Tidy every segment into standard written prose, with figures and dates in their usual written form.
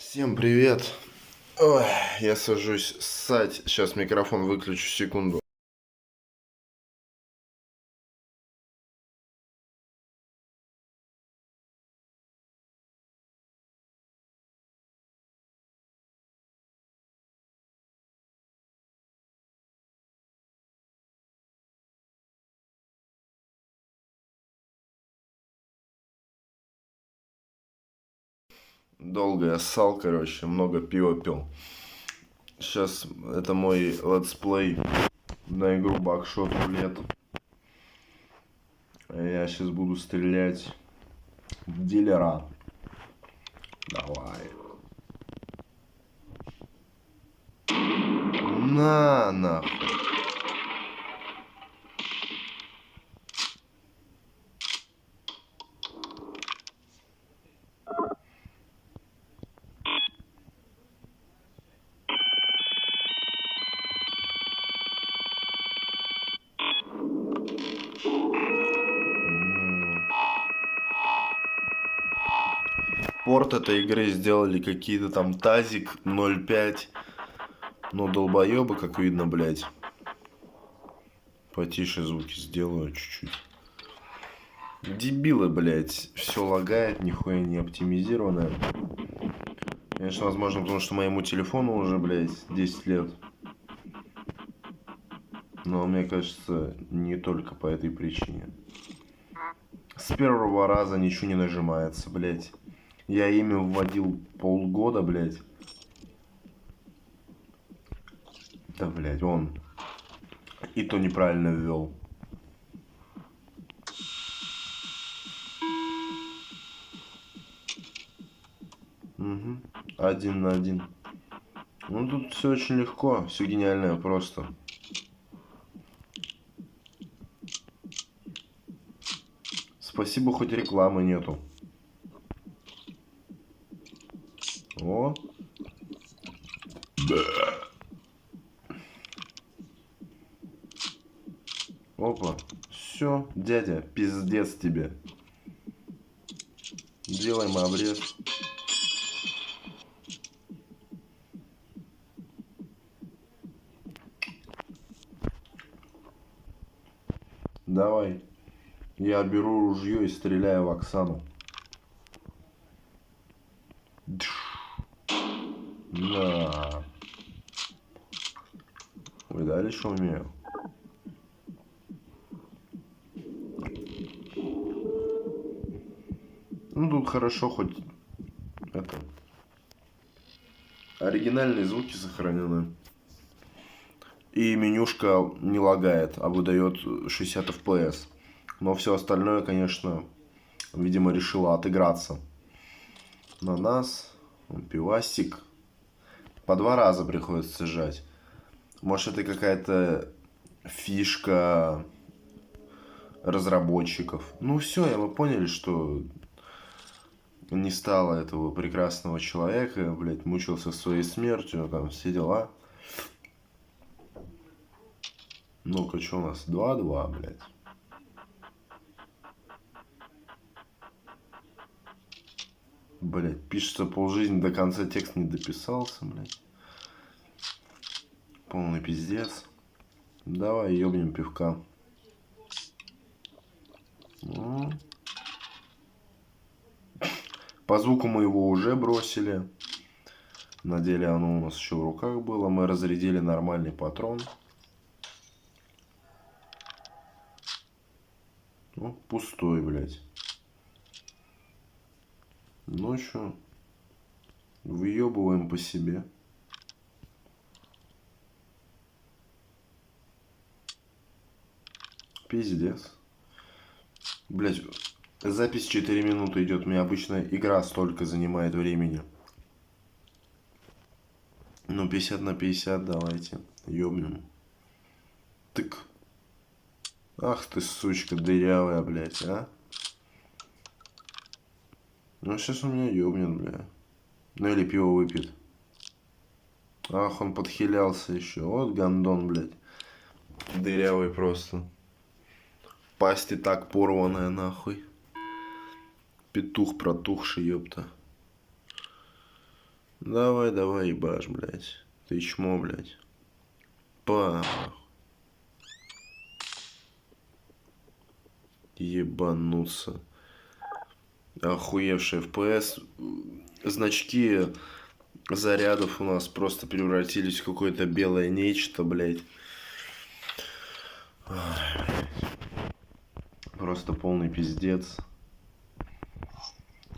Всем привет. Ой, я сажусь ссать. Сейчас микрофон выключу, секунду. Долго я ссал, короче, много пива пил. Сейчас это мой летсплей на игру Бакшот Рулет. Я сейчас буду стрелять в дилера. Давай. На, нахуй. Порт этой игры сделали какие-то там тазик 0.5. Ну, долбоебы, как видно, блядь. Потише звуки сделаю чуть-чуть. Дебилы, блядь. Все лагает, нихуя не оптимизированное. Конечно, возможно, потому что моему телефону уже, блядь, 10 лет. Но мне кажется, не только по этой причине. С первого раза ничего не нажимается, блядь. Я имя вводил полгода, блядь. Да, блядь, он. И то неправильно ввел. Угу. 1 на 1. Ну, тут все очень легко. Все гениальное просто. Спасибо, хоть рекламы нету. О. Опа. Все, дядя, пиздец тебе. Делаем обрез. Давай. Я беру ружье и стреляю в Оксану. На. Вы дали, что умею? Ну, тут хорошо, хоть это... Оригинальные звуки сохранены. И менюшка не лагает, а выдает 60 FPS. Но все остальное, конечно, видимо, решило отыграться на нас. Пивасик. По 2 раза приходится сажать. Может, это какая-то фишка разработчиков. Ну все, мы поняли, что не стало этого прекрасного человека, блядь, мучился своей смертью, там все дела. Ну-ка, что у нас? 2-2, блядь. Блядь, пишется полжизни, до конца текст не дописался, блядь. Полный пиздец. Давай ёбнем пивка. По звуку мы его уже бросили. На деле оно у нас еще в руках было. Мы разрядили нормальный патрон. Ну, пустой, блядь. Ну что, выебываем по себе. Пиздец. Блядь, запись 4 минуты идет. У меня обычно игра столько занимает времени. Ну, 50 на 50 давайте. Ёбнем. Тык. Ах ты, сучка дырявая, блядь, а. Ну, сейчас он меня ёбнет, бля. Ну, или пиво выпьет. Ах, он подхилялся еще. Вот гандон, блядь. Дырявый просто. Пасть и так порванная, нахуй. Петух протухший, ёпта. Давай, давай, ебашь, блядь. Ты чмо, блядь. Па. Ебануться. Охуевший FPS. Значки зарядов у нас просто превратились в какое-то белое нечто, блядь. Просто полный пиздец.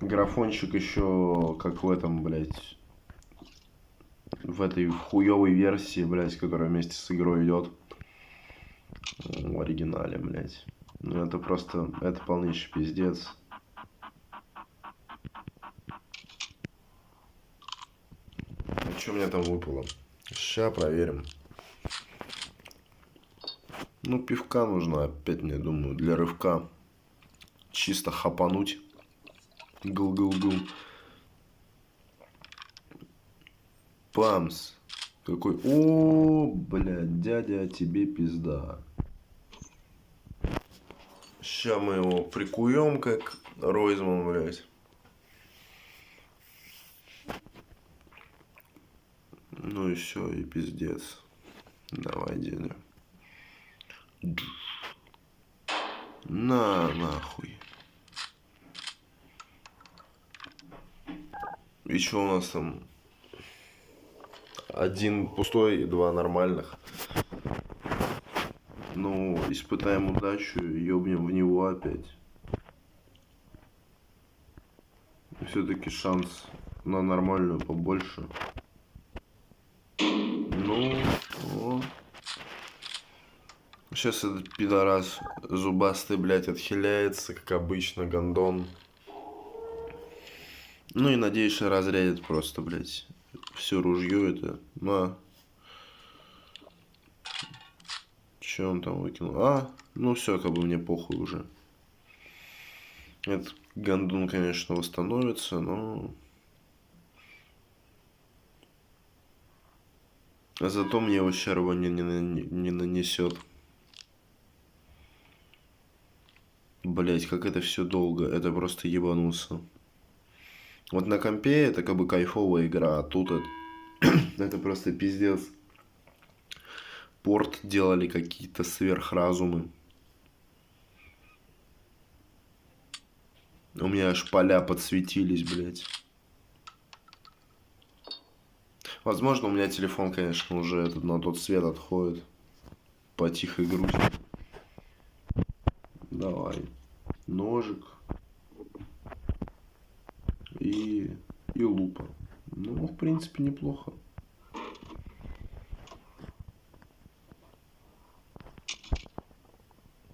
Графончик еще как в этом, блядь. В этой хуёвой версии, блядь, которая вместе с игрой идет. В оригинале, блядь. Ну это просто, это полнейший пиздец. А что мне там выпало? Сейчас проверим. Ну, пивка нужно опять, мне думаю, для рывка. Чисто хапануть. Гул-гул-гул. Памс. Какой... О, блядь, дядя, тебе пизда. Сейчас мы его прикуем, как Ройзман, блядь. Ну и все, и пиздец. Давай, дядя. На, нахуй. И что у нас там? Один пустой и два нормальных. Ну, испытаем удачу, ёбнем в него опять. Все-таки шанс на нормальную побольше. Ну, о. Сейчас этот пидорас зубастый, блядь, отхиляется, как обычно, гондон. Ну и надеюсь, что разрядит просто, блядь, все ружье это. На. Че он там выкинул? А, ну все, как бы мне похуй уже. Этот гондон, конечно, восстановится, но... А зато мне ущерба не нанесет. Блять, как это все долго. Это просто ебануться. Вот на компе это как бы кайфовая игра, а тут это просто пиздец. Порт делали какие-то сверхразумы. У меня аж поля подсветились, блять. Возможно, у меня телефон, конечно, уже этот на тот свет отходит. По тихой грусти. Давай. Ножик. И лупа. Ну, в принципе, неплохо.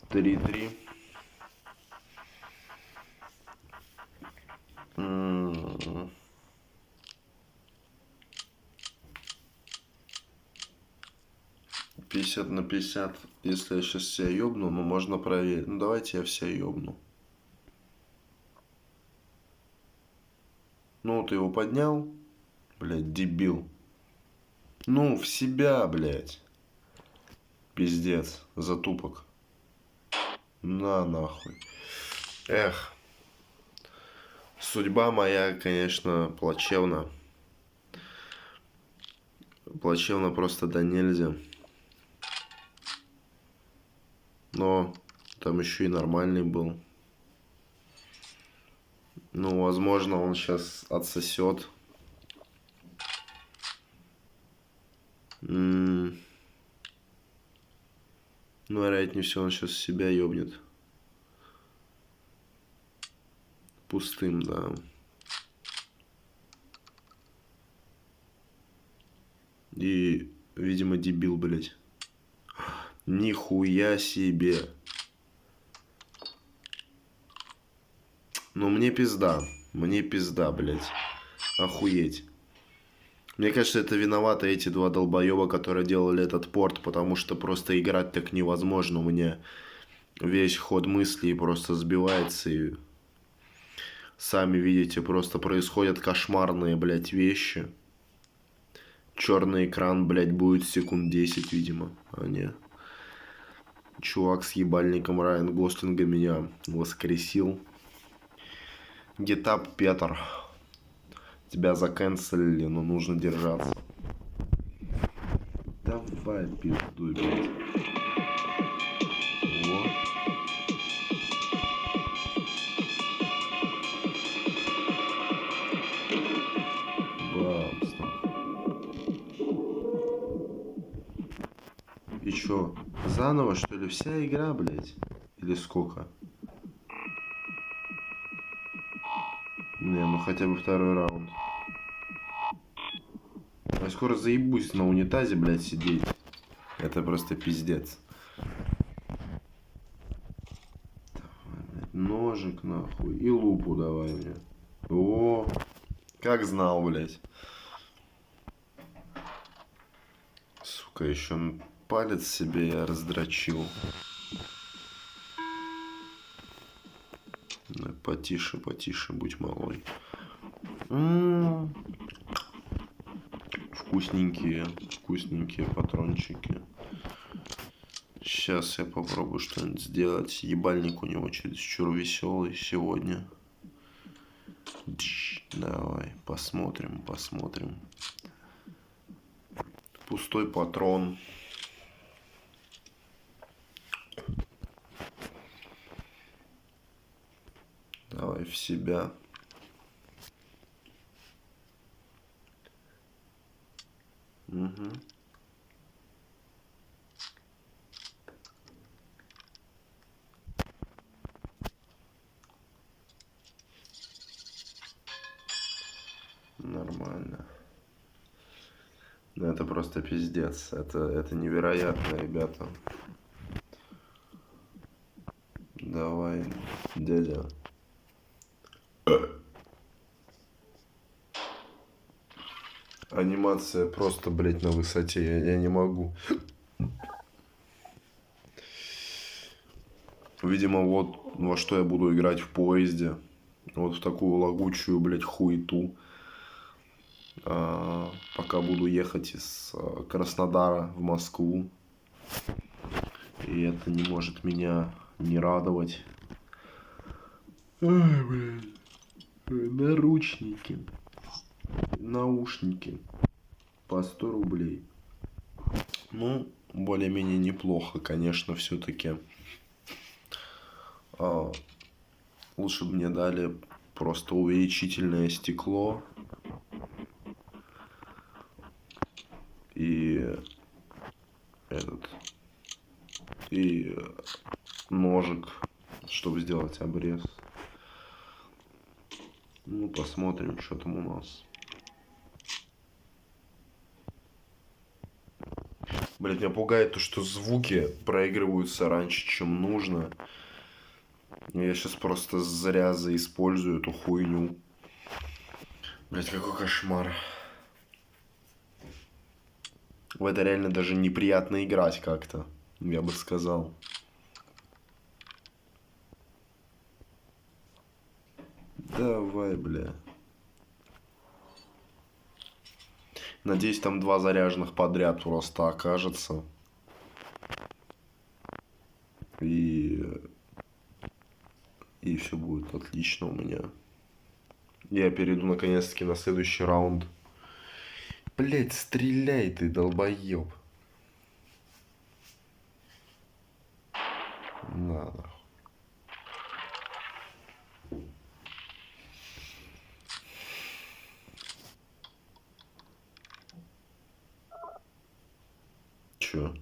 Три. 50 на 50. Если я сейчас себя ёбну, ну можно проверить. Ну давайте я вся ёбну. Ну ты его поднял? Блядь, дебил. Ну, в себя, блядь. Пиздец, затупок. На нахуй. Эх. Судьба моя, конечно, плачевна. Плачевно просто до нельзя. Но там еще и нормальный был. Ну, возможно, он сейчас отсосет. Ну, вероятнее всего, он сейчас себя ёбнет. Пустым, да. И, видимо, дебил, блядь. Нихуя себе. Ну, мне пизда. Мне пизда, блядь. Охуеть. Мне кажется, это виноваты эти два долбоеба, которые делали этот порт, потому что просто играть так невозможно. У меня весь ход мыслей просто сбивается, и сами видите, просто происходят кошмарные, блядь, вещи. Черный экран, блядь, будет секунд 10, видимо. А не. Чувак с ебальником Райан Гослинга меня воскресил. Гетап Петр. Тебя заканцелили, но нужно держаться. Давай, пиздуй, блядь. О. Бамс. И чё, заново, что ли, вся игра, блядь? Или сколько? Не, ну хотя бы второй раунд. Я скоро заебусь на унитазе, блядь, сидеть. Это просто пиздец. Давай, блядь, ножик, нахуй. И лупу давай мне. О, как знал, блядь. Сука, еще палец себе я раздрочил. Потише, потише, будь малой. Вкусненькие, вкусненькие патрончики. Сейчас я попробую что-нибудь сделать. Ебальник у него чересчур веселый сегодня. Давай, посмотрим, посмотрим. Пустой патрон. Давай в себя. Угу. Нормально. Ну это просто пиздец. Это невероятно, ребята. Давай, дядя. Анимация просто, блядь, на высоте. Я не могу. Видимо, вот во что я буду играть в поезде. Вот в такую лагучую, блядь, хуету. Пока буду ехать из Краснодара в Москву. И это не может меня не радовать. Ой, блядь. Наручники. Наушники. По 100 рублей. Ну, более-менее неплохо, конечно, все-таки. Лучше бы мне дали просто увеличительное стекло. И и ножик, чтобы сделать обрез. Ну, посмотрим, что там у нас. Блять, меня пугает то, что звуки проигрываются раньше, чем нужно. Я сейчас просто зря заиспользую эту хуйню. Блять, какой кошмар. В это реально даже неприятно играть как-то, я бы сказал. Давай, бля. Надеюсь, там 2 заряженных подряд просто окажется. И все будет отлично у меня. Я перейду наконец-таки на следующий раунд. Блять, стреляй ты, долбоеб. Надо. Чё?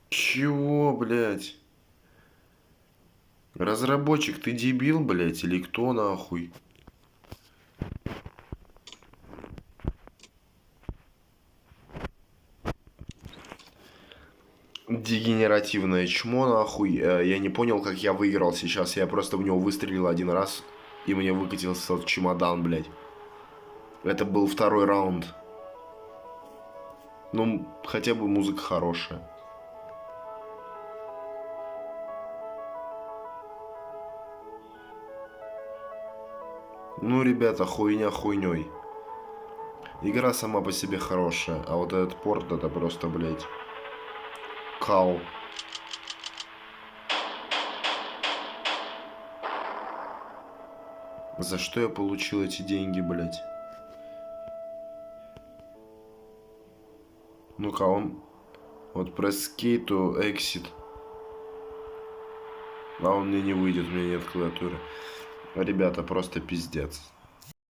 Чего, блядь? Разработчик, ты дебил, блядь, или кто нахуй? Дегенеративное чмо, нахуй. Я не понял, как я выиграл сейчас. Я просто в него выстрелил один раз, и мне выкатился чемодан, блядь. Это был второй раунд. Ну, хотя бы музыка хорошая. Ну, ребята, хуйня хуйней. Игра сама по себе хорошая, а вот этот порт, это просто, блядь, Кал. За что я получил эти деньги, блядь? Ну-ка, он... Вот press key to exit. А он мне не выйдет, у меня нет клавиатуры. Ребята, просто пиздец.